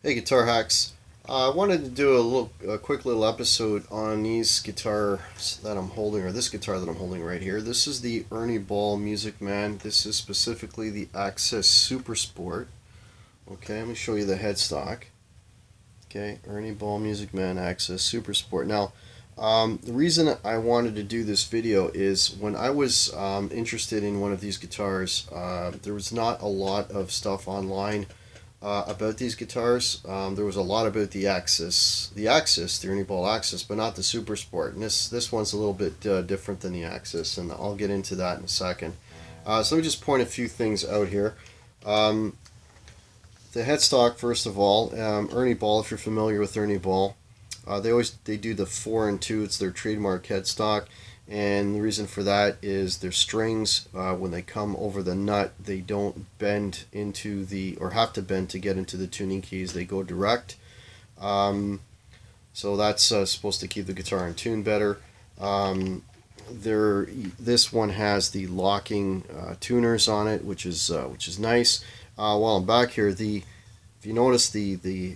Hey, Guitar Hacks. I wanted to do a quick little episode on these guitars that I'm holding, or this guitar that I'm holding right here. This is the Ernie Ball Musicman. This is specifically the Access Super Sport. Okay, let me show you the headstock. Okay, Ernie Ball Musicman Access Super Sport. Now, the reason I wanted to do this video is when I was interested in one of these guitars, there was not a lot of stuff online about these guitars. There was a lot about the Ernie Ball Axis, but not the Super Sport. And this one's a little bit different than the Axis, and I'll get into that in a second. So let me just point a few things out here. The headstock, first of all, Ernie Ball. If you're familiar with Ernie Ball, they do the 4 and 2. It's their trademark headstock. And the reason for that is their strings, when they come over the nut, they don't bend into or have to bend to get into the tuning keys. They go direct. So that's supposed to keep the guitar in tune better. This one has the locking tuners on it, which is nice. While I'm back here, if you notice, the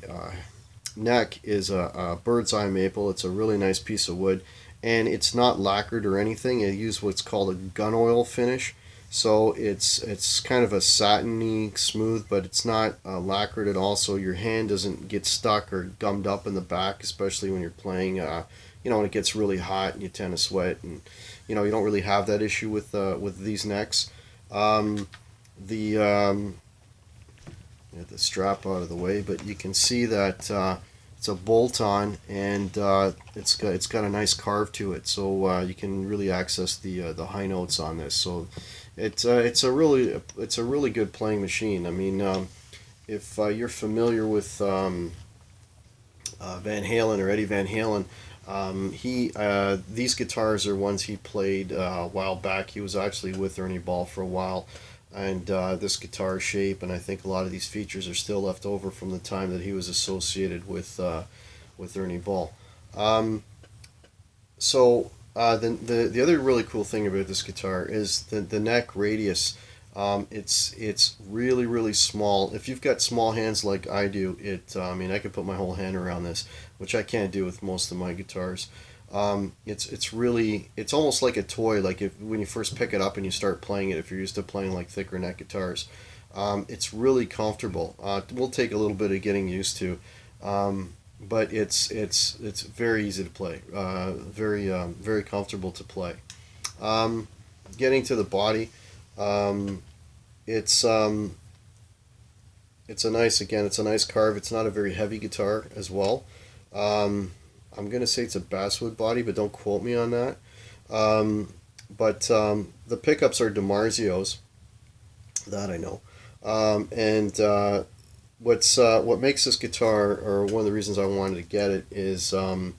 neck is a bird's eye maple. It's a really nice piece of wood. And it's not lacquered or anything. It uses what's called a gun oil finish, so it's kind of a satiny smooth, but it's not lacquered at all. So your hand doesn't get stuck or gummed up in the back, especially when you're playing. When it gets really hot and you tend to sweat, and you don't really have that issue with these necks. Get the strap out of the way, but you can see that. It's a bolt-on, and it's got a nice carve to it, so you can really access the high notes on this. So it's a really good playing machine. I mean, if you're familiar with Van Halen or Eddie Van Halen, these guitars are ones he played a while back. He was actually with Ernie Ball for a while. And this guitar shape, and I think a lot of these features are still left over from the time that he was associated with Ernie Ball. The other really cool thing about this guitar is the neck radius. It's really small. If you've got small hands like I do, I mean, I could put my whole hand around this, which I can't do with most of my guitars. It's almost like a toy. Like when you first pick it up and you start playing it, if you're used to playing like thicker neck guitars, it's really comfortable. It will take a little bit of getting used to, but it's very easy to play. Very comfortable to play. Getting to the body, it's a nice carve. It's not a very heavy guitar as well. I'm going to say it's a basswood body, but don't quote me on that. The pickups are DiMarzios. That I know. What makes this guitar, or one of the reasons I wanted to get it, is the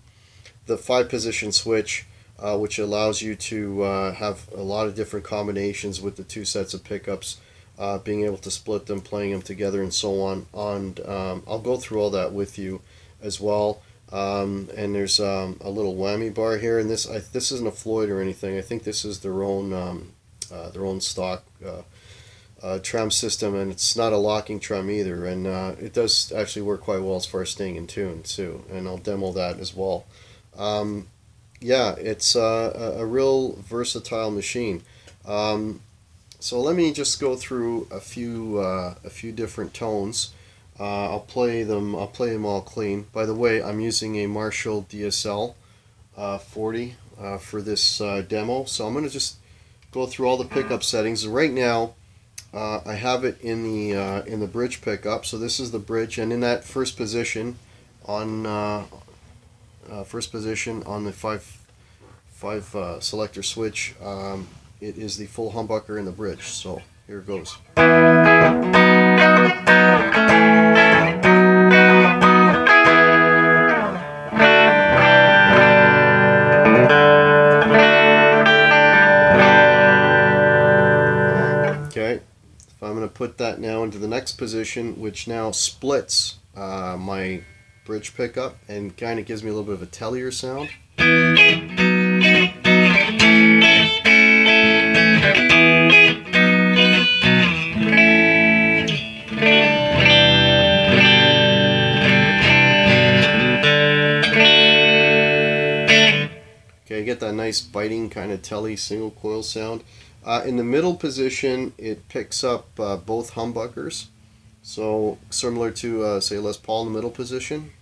5-position switch, which allows you to have a lot of different combinations with the 2 sets of pickups, being able to split them, playing them together, and so on. I'll go through all that with you as well. And there's a little whammy bar here, and this isn't a Floyd or anything. I think this is their own stock trem system, and it's not a locking trem either. And it does actually work quite well as far as staying in tune too. And I'll demo that as well. It's a real versatile machine. So let me just go through a few different tones. I'll play them all clean. By the way, I'm using a Marshall DSL 40 for this demo. So I'm going to just go through all the pickup settings. Right now, I have it in the bridge pickup. So this is the bridge, and in that first position on the 5 selector switch, it is the full humbucker in the bridge. So here it goes. Okay, if I'm going to put that now into the next position, which now splits my bridge pickup and kind of gives me a little bit of a tellier sound. nice biting kind of telly single coil sound. In the middle position, it picks up both humbuckers. So similar to say Les Paul in the middle position.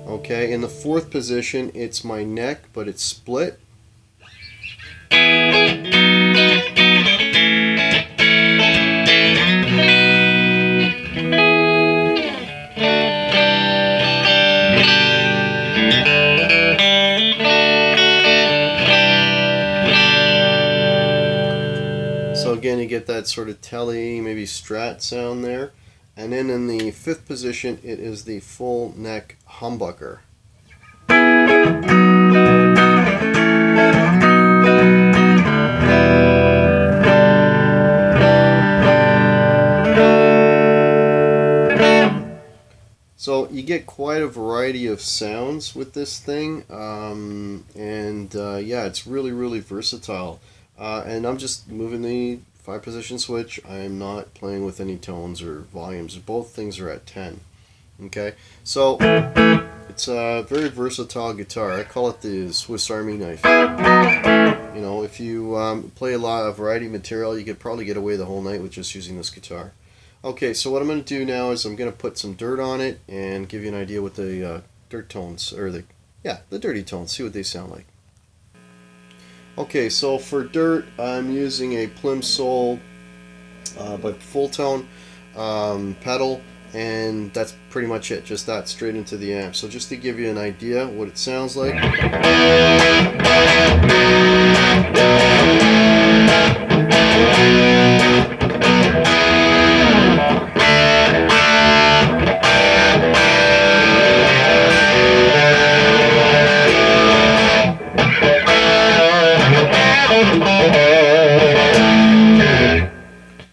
Okay, in the fourth position, it's my neck, but it's split. So again, you get that sort of telly, maybe strat sound there. And then in the fifth position, it is the full neck humbucker. So you get quite a variety of sounds with this thing, yeah, it's really versatile. And I'm just moving the 5-position switch. I am not playing with any tones or volumes. Both things are at 10. Okay, so it's a very versatile guitar. I call it the Swiss Army knife. You know, if you play a lot of variety material, you could probably get away the whole night with just using this guitar. Okay, so what I'm going to do now is I'm going to put some dirt on it and give you an idea what the dirt tones, or the dirty tones, see what they sound like. Okay, so for dirt, I'm using a Plimsoll by Fulltone pedal, and that's pretty much it, just that straight into the amp. So just to give you an idea what it sounds like.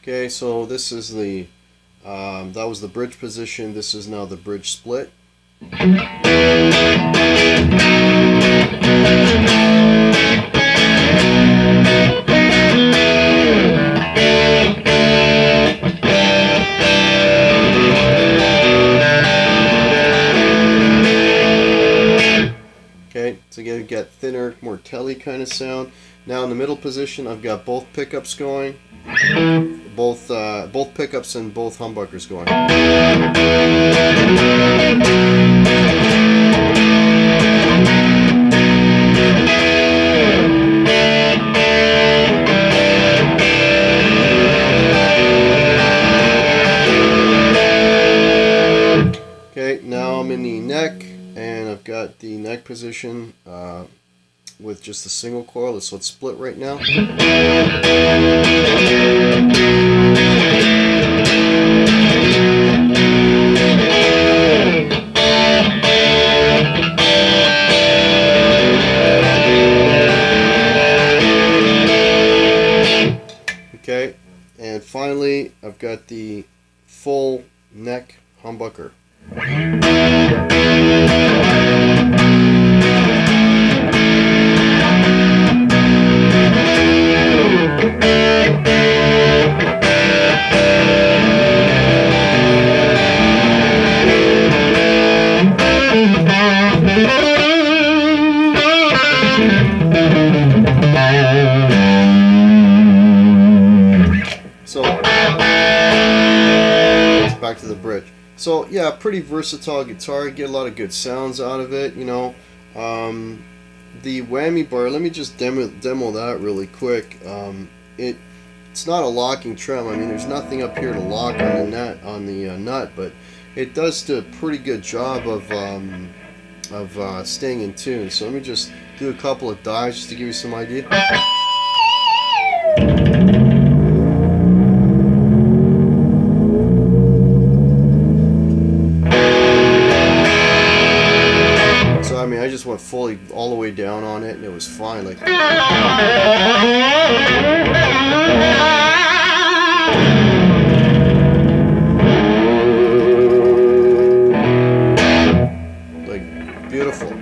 Okay, so this is the, that was the bridge position, this is now the bridge split. Okay, so you get thinner, more telly kind of sound. Now in the middle position, I've got both pickups going. Both pickups and both humbuckers going. Okay, now I'm in the neck, and I've got the neck position with just a single coil, so it's split right now. Okay, and finally I've got the full neck humbucker. So back to the bridge. So yeah, pretty versatile guitar. You get a lot of good sounds out of it, you know. The whammy bar, let me just demo that really quick. It's not a locking trem. I mean, there's nothing up here to lock on the nut, but it does do a pretty good job of staying in tune. So let me just do a couple of dives just to give you some idea. So I mean, I just went fully all the way down on it, and it was fine. Like. Beautiful.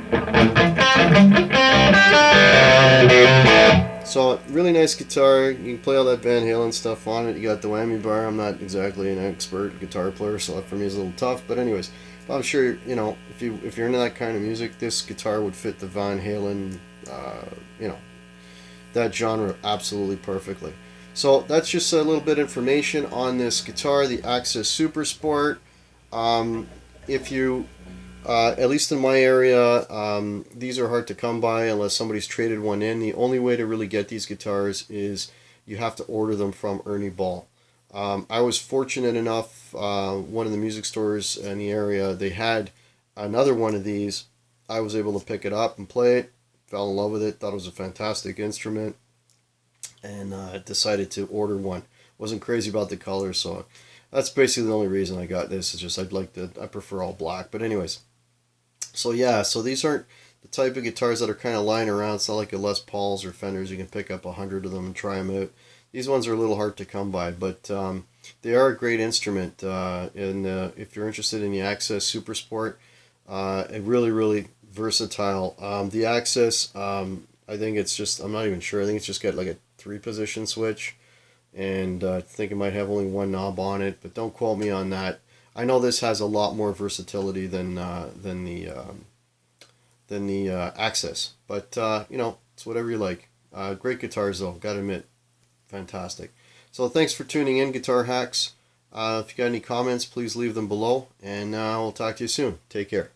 So, really nice guitar. You can play all that Van Halen stuff on it. You got the whammy bar. I'm not exactly an expert guitar player, so that for me is a little tough. But anyways, I'm sure if you're into that kind of music, this guitar would fit the Van Halen, you know, that genre absolutely perfectly. So that's just a little bit of information on this guitar, the Access Super Sport. If you at least in my area, these are hard to come by unless somebody's traded one in. The only way to really get these guitars is you have to order them from Ernie Ball. I was fortunate enough, one of the music stores in the area, they had another one of these. I was able to pick it up and play it, fell in love with it, thought it was a fantastic instrument, and decided to order one. Wasn't crazy about the color, so that's basically the only reason I got this. It's just I prefer all black. But anyways, so yeah, so these aren't the type of guitars that are kind of lying around. It's not like a Les Pauls or Fenders. You can pick up 100 of them and try them out. These ones are a little hard to come by, but they are a great instrument. And if you're interested in the Access Super Sport, a really, really versatile. The Access, I think it's just, I'm not even sure. I think it's just got like a 3-position switch. And I think it might have only one knob on it, but don't quote me on that. I know this has a lot more versatility than the Access, but it's whatever you like. Great guitars though, gotta admit, fantastic. So thanks for tuning in, Guitar Hacks. If you got any comments, please leave them below, and we'll talk to you soon. Take care.